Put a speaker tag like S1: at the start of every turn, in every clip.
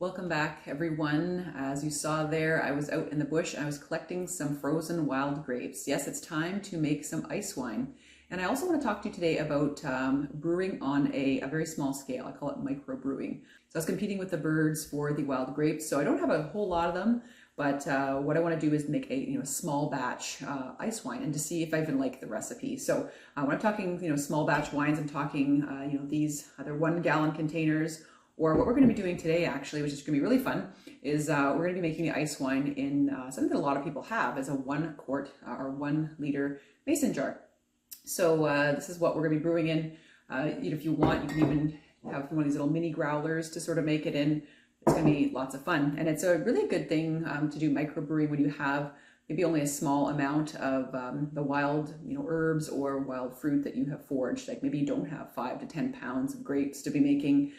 S1: Welcome back, everyone. As you saw there, I was out in the bush. I was collecting some frozen wild grapes. Yes, it's time to make some ice wine. And I also want to talk to you today about brewing on a very small scale. I call it micro brewing. So I was competing with the birds for the wild grapes. So I don't have a whole lot of them, but what I want to do is make a small batch ice wine and to see if I even like the recipe. So when I'm talking small batch wines, I'm talking these either 1 gallon containers. Or what we're going to be doing today, actually, which is going to be really fun, is we're going to be making the ice wine in something that a lot of people have as a 1 quart or 1 liter mason jar. So this is what we're going to be brewing in. If you want, you can even have one of these little mini growlers to sort of make it in. It's going to be lots of fun. And it's a really good thing to do microbrewing when you have maybe only a small amount of the wild herbs or wild fruit that you have foraged. Like maybe you don't have 5 to 10 pounds of grapes to be making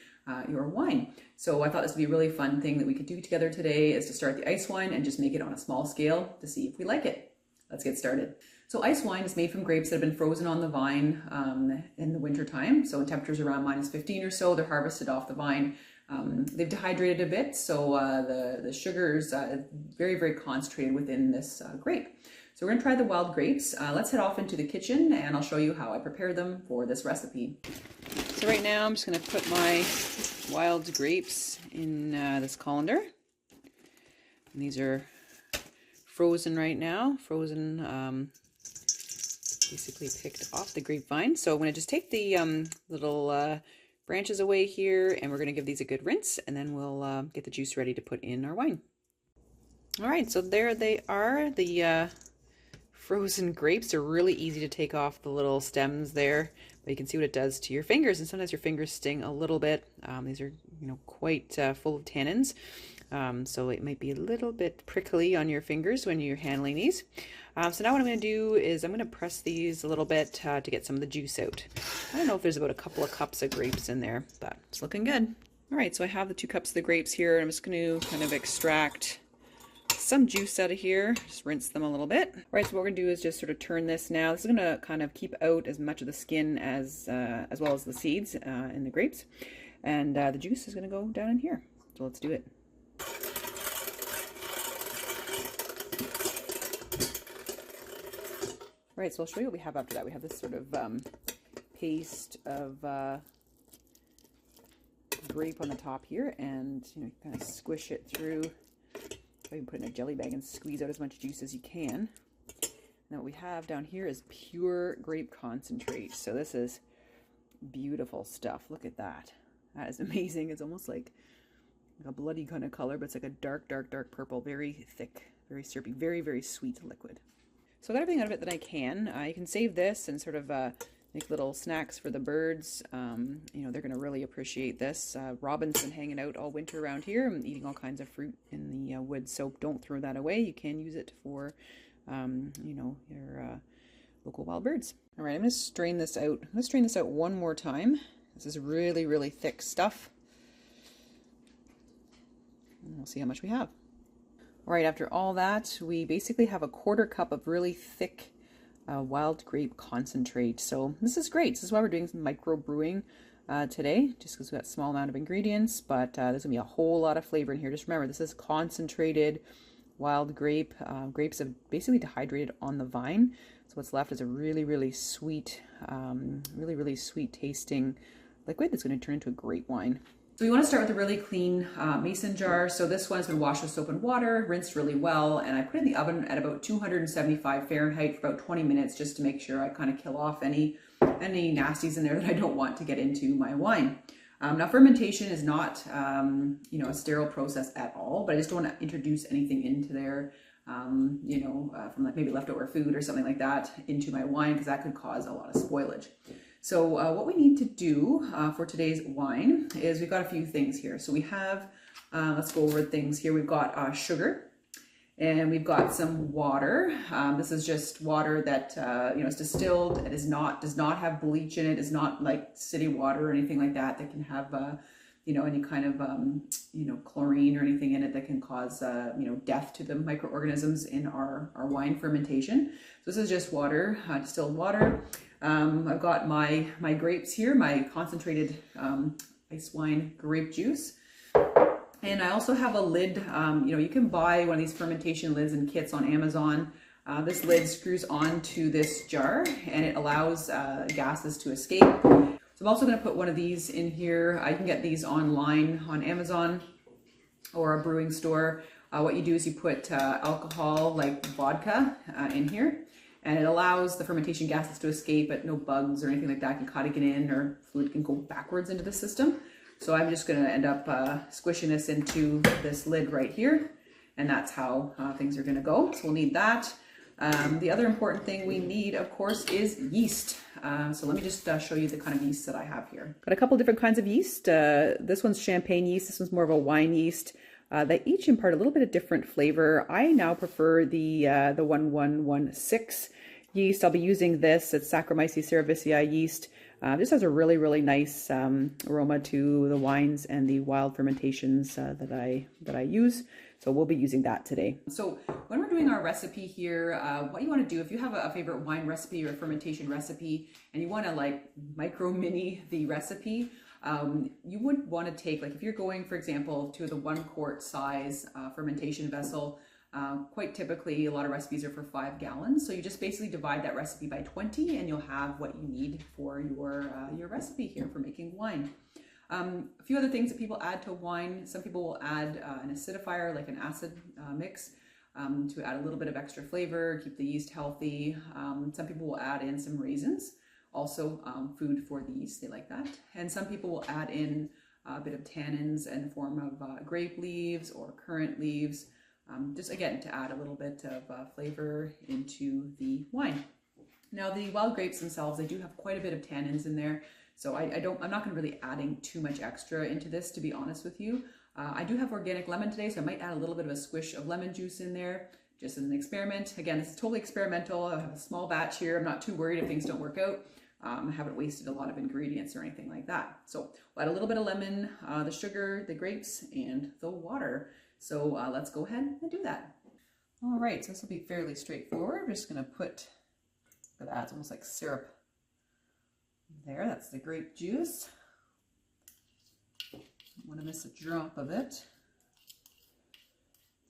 S1: your wine. So I thought this would be a really fun thing that we could do together today, is to start the ice wine and just make it on a small scale to see if we like it. Let's get started. So ice wine is made from grapes that have been frozen on the vine in the winter time. So in temperatures around -15 or so, they're harvested off the vine. They've dehydrated a bit, so the sugar is very, very concentrated within this grape. So we're gonna try the wild grapes. Let's head off into the kitchen and I'll show you how I prepare them for this recipe. So right now I'm just gonna put my wild grapes in this colander. And these are frozen right now, basically picked off the grapevine. So I'm gonna just take the little branches away here, and we're gonna give these a good rinse, and then we'll get the juice ready to put in our wine. All right, so there they are. The frozen grapes are really easy to take off the little stems there, but you can see what it does to your fingers, and sometimes your fingers sting a little bit. These are quite full of tannins, so it might be a little bit prickly on your fingers when you're handling these. So now what I'm going to do is I'm going to press these a little bit to get some of the juice out. I don't know if there's about a couple of cups of grapes in there, but it's looking good. All right, so I have the 2 cups of the grapes here, and I'm just going to kind of extract some juice out of here, just rinse them a little bit. All right, so what we're gonna do is just sort of turn this now. This is gonna kind of keep out as much of the skin as well as the seeds in the grapes. And the juice is gonna go down in here. So let's do it. All right, so I'll show you what we have after that. We have this sort of paste of grape on the top here, and you kind of squish it through. You can put it in a jelly bag and squeeze out as much juice as you can. Now what we have down here is pure grape concentrate. So this is beautiful stuff. Look at that. That is amazing. It's almost like a bloody kind of color, but it's like a dark, dark, dark purple, very thick, very syrupy, very, very sweet liquid. So I got everything out of it that I can. You can save this and sort of make little snacks for the birds. They're going to really appreciate this. Robin's been hanging out all winter around here and eating all kinds of fruit in the woods, so don't throw that away. You can use it for, your local wild birds. All right, I'm going to strain this out. I'm going to strain this out one more time. This is really, really thick stuff. And we'll see how much we have. All right, after all that, we basically have a 1/4 cup of really thick wild grape concentrate. So this is great. This is why we're doing some micro brewing today, just because we've got a small amount of ingredients, but there's gonna be a whole lot of flavor in here. Just remember, this is concentrated wild grape. Grapes have basically dehydrated on the vine, so what's left is a really, really sweet, really sweet tasting liquid that's going to turn into a great wine. So we want to start with a really clean mason jar. So this one's been washed with soap and water, rinsed really well, and I put it in the oven at about 275 Fahrenheit for about 20 minutes just to make sure I kind of kill off any nasties in there that I don't want to get into my wine. Now fermentation is not a sterile process at all, but I just don't want to introduce anything into there from like maybe leftover food or something like that into my wine, because that could cause a lot of spoilage. So what we need to do for today's wine is we've got a few things here. So we have, let's go over things here. We've got sugar, and we've got some water. This is just water that is distilled. It does not have bleach in it. It's not like city water or anything like that that can have any kind of chlorine or anything in it that can cause death to the microorganisms in our wine fermentation. So this is just water, distilled water. I've got my grapes here, my concentrated ice wine grape juice. And I also have a lid. You can buy one of these fermentation lids and kits on Amazon. This lid screws onto this jar and it allows gases to escape. So I'm also going to put one of these in here. I can get these online on Amazon or a brewing store. What you do is you put alcohol like vodka in here, and it allows the fermentation gases to escape, but no bugs or anything like that can get in, or fluid can go backwards into the system. So I'm just going to end up squishing this into this lid right here, and that's how things are going to go. So we'll need that. The other important thing we need, of course, is yeast. So let me just show you the kind of yeast that I have here. Got a couple different kinds of yeast. This one's champagne yeast. This one's more of a wine yeast. They each impart a little bit of different flavor. I now prefer the 1116 yeast. I'll be using this. It's Saccharomyces cerevisiae yeast. This has a really, really nice aroma to the wines and the wild fermentations that I use. So we'll be using that today. So when we're doing our recipe here, what you want to do, if you have a favorite wine recipe or a fermentation recipe, and you want to like micro mini the recipe, you would want to take, like if you're going, for example, to the 1 quart size fermentation vessel, quite typically a lot of recipes are for 5 gallons. So you just basically divide that recipe by 20 and you'll have what you need for your recipe here for making wine. A few other things that people add to wine. Some people will add an acidifier, like an acid mix, to add a little bit of extra flavor, keep the yeast healthy. Some people will add in some raisins, also food for the yeast, they like that. And some people will add in a bit of tannins in the form of grape leaves or currant leaves, just again to add a little bit of flavor into the wine. Now the wild grapes themselves, they do have quite a bit of tannins in there. So I'm not going to really adding too much extra into this, to be honest with you. I do have organic lemon today, so I might add a little bit of a squish of lemon juice in there, just as an experiment. Again, this is totally experimental. I have a small batch here. I'm not too worried if things don't work out. I haven't wasted a lot of ingredients or anything like that. So we'll add a little bit of lemon, the sugar, the grapes, and the water. So let's go ahead and do that. All right, so this will be fairly straightforward. I'm just going to put, it's almost like syrup. There, that's the grape juice. Don't want to miss a drop of it.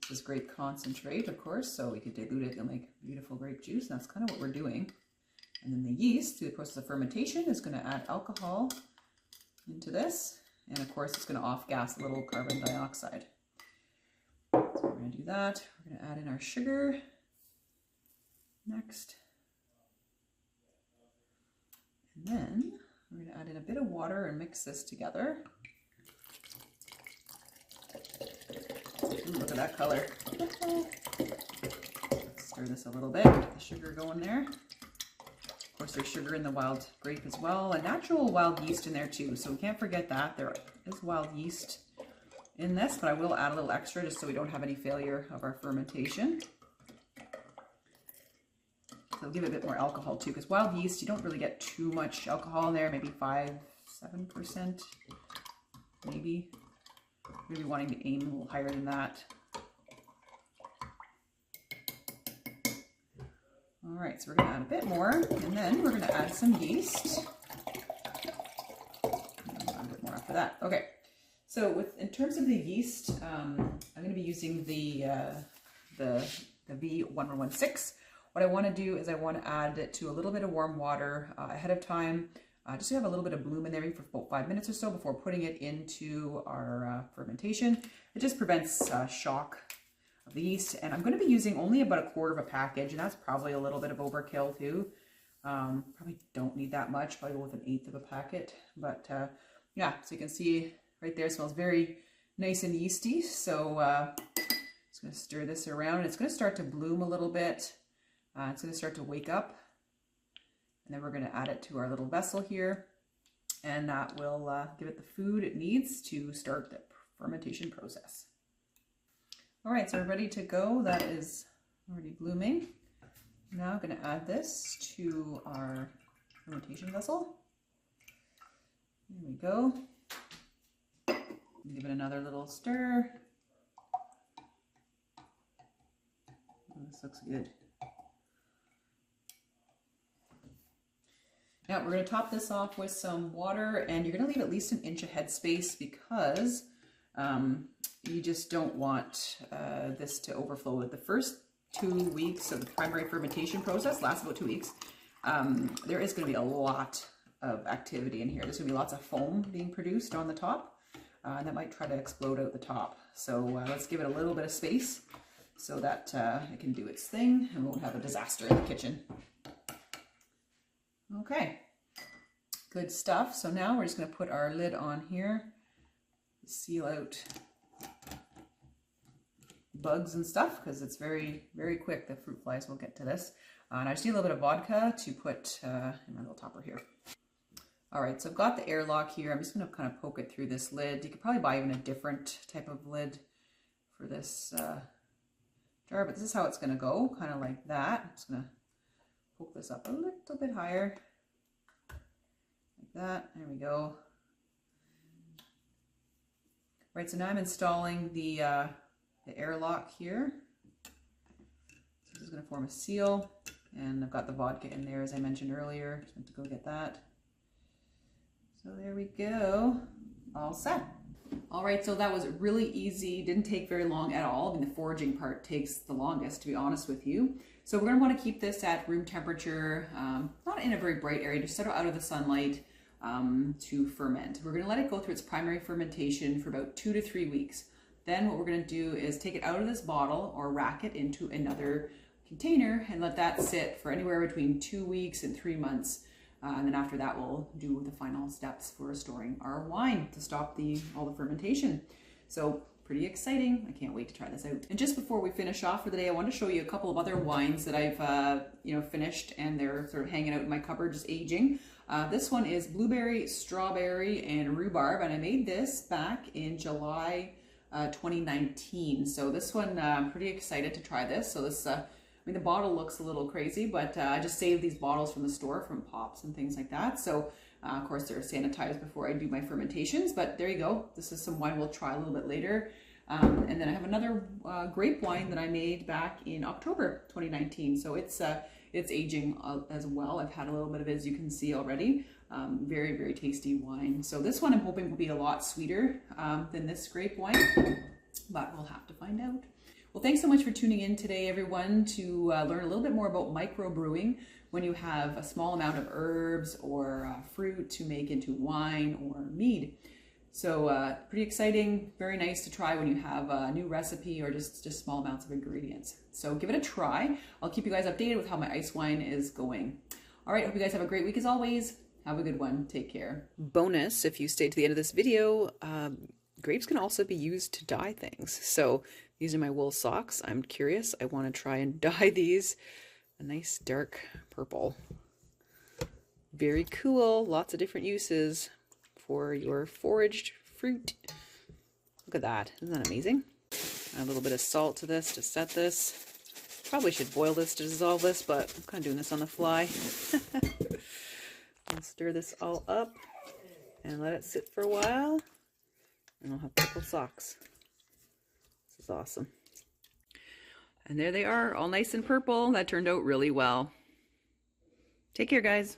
S1: This is grape concentrate, of course, so we could dilute it and make beautiful grape juice. That's kind of what we're doing. And then the yeast, through the process of fermentation, is going to add alcohol into this. And of course, it's going to off-gas a little carbon dioxide. So we're going to do that. We're going to add in our sugar next. And then we're going to add in a bit of water and mix this together. Ooh, look at that color. Stir this a little bit, get the sugar going there. Of course, there's sugar in the wild grape as well, and natural wild yeast in there too. So we can't forget that there is wild yeast in this, but I will add a little extra just so we don't have any failure of our fermentation. So give it a bit more alcohol too, because wild yeast, you don't really get too much alcohol in there, maybe 5–7%, maybe. Maybe wanting to aim a little higher than that. All right, so we're gonna add a bit more, and then we're gonna add some yeast. And a bit more after that. Okay, so in terms of the yeast, I'm gonna be using the V1116. What I want to do is I want to add it to a little bit of warm water ahead of time, just to have a little bit of bloom in there for about 5 minutes or so before putting it into our fermentation. It just prevents shock of the yeast, and I'm going to be using only about 1/4 of a package, and that's probably a little bit of overkill too. Probably don't need that much, probably go with 1/8 of a packet, but yeah, so you can see right there, it smells very nice and yeasty. So just going to stir this around, and it's going to start to bloom a little bit. It's going to start to wake up, and then we're going to add it to our little vessel here, and that will give it the food it needs to start the fermentation process. All right, so we're ready to go. That is already blooming. Now I'm going to add this to our fermentation vessel. There we go. Give it another little stir. Oh, this looks good. Now we're going to top this off with some water, and you're going to leave at least 1 inch of headspace because you just don't want this to overflow. The first 2 weeks of the primary fermentation process lasts about 2 weeks. There is going to be a lot of activity in here. There's going to be lots of foam being produced on the top, and that might try to explode out the top. So let's give it a little bit of space so that it can do its thing and we won't have a disaster in the kitchen. Okay, good stuff. So now we're just going to put our lid on here, seal out bugs and stuff, because it's very, very quick. The fruit flies will get to this. And I just need a little bit of vodka to put in my little topper here. All right, so I've got the airlock here. I'm just going to kind of poke it through this lid. You could probably buy even a different type of lid for this jar, but this is how it's going to go, kind of like that. I'm just going to poke this up a little bit higher, like that. There we go. Right, so now I'm installing the airlock here. So this is going to form a seal, and I've got the vodka in there as I mentioned earlier. Just went to go get that. So there we go, all set. All right, so that was really easy. Didn't take very long at all. I mean, the foraging part takes the longest, to be honest with you. So we're going to want to keep this at room temperature, not in a very bright area, just sort of out of the sunlight to ferment. We're going to let it go through its primary fermentation for about 2 to 3 weeks. Then what we're going to do is take it out of this bottle or rack it into another container and let that sit for anywhere between 2 weeks and 3 months. And then after that, we'll do the final steps for storing our wine to stop all the fermentation. So pretty exciting. I can't wait to try this out. And just before we finish off for the day, I want to show you a couple of other wines that I've finished, and they're sort of hanging out in my cupboard, just aging. This one is blueberry, strawberry, and rhubarb, and I made this back in July 2019. So this one, I'm pretty excited to try this. So this, I mean, the bottle looks a little crazy, but I just saved these bottles from the store, from pops and things like that. So of course they're sanitized before I do my fermentations, but there you go. This is some wine we'll try a little bit later. And then I have another grape wine that I made back in October 2019. So it's aging as well. I've had a little bit of it, as you can see already. Very, very tasty wine. So this one I'm hoping will be a lot sweeter than this grape wine, but we'll have to find out. Well, thanks so much for tuning in today, everyone, to learn a little bit more about microbrewing when you have a small amount of herbs or fruit to make into wine or mead. So pretty exciting, very nice to try when you have a new recipe or just small amounts of ingredients. So give it a try. I'll keep you guys updated with how my ice wine is going. All right, hope you guys have a great week as always. Have a good one. Take care. Bonus, if you stay to the end of this video, grapes can also be used to dye things. So these are my wool socks. I'm curious. I want to try and dye these a nice dark purple. Very cool. Lots of different uses for your foraged fruit. Look at that. Isn't that amazing? Add a little bit of salt to this to set this. Probably should boil this to dissolve this, but I'm kind of doing this on the fly. I'll stir this all up and let it sit for a while, and I'll have purple socks. This is awesome. And there they are, all nice and purple. That turned out really well. Take care, guys.